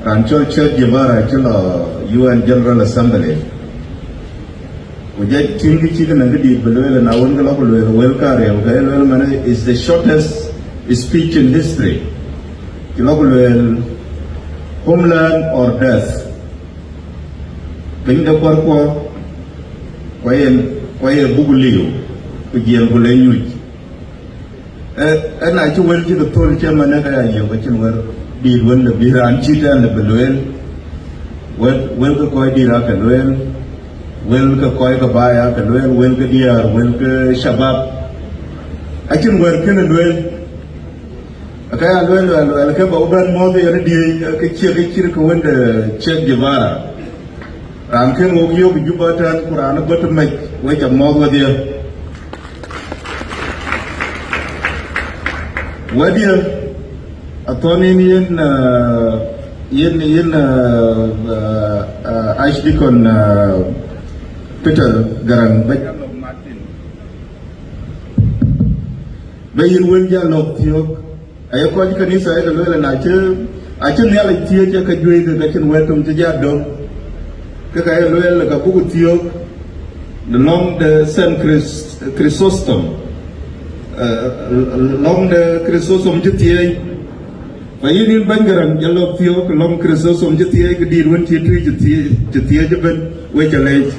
Rancho Church Javara Chilo UN General Assembly. We get Tingi Chicken and the Beluel and Awan Welkari is the shortest speech in history. Kilokuel homeland or death. Pinda Porqua Quay Bugulio, Pigiel Bulenuj. And I to well to the Toll Chamanaka, which were did when the Biran Chita and the Beluel, well the Koi Dirak and well the Koi Kabaya and well the Diar, well the Shabab. I can work in and well. Okay, I'll come over more than a day, when the Che Guevara. I'm going to go to Juba and Kurana, but to make wait a more there. What dear? Atonian Archdeacon Peter Garang Martin. Bayin William Locke. I call you can inside the well and I tell nearly theatre can do it that can welcome to Jado. Kakayal like a book the long the Saint Chrysostom. Long the Chrysostom Jetier. By Union Bangaran, Yellow Theo, long Chrysostom Jetier, did 1 3 Jetier, which a late.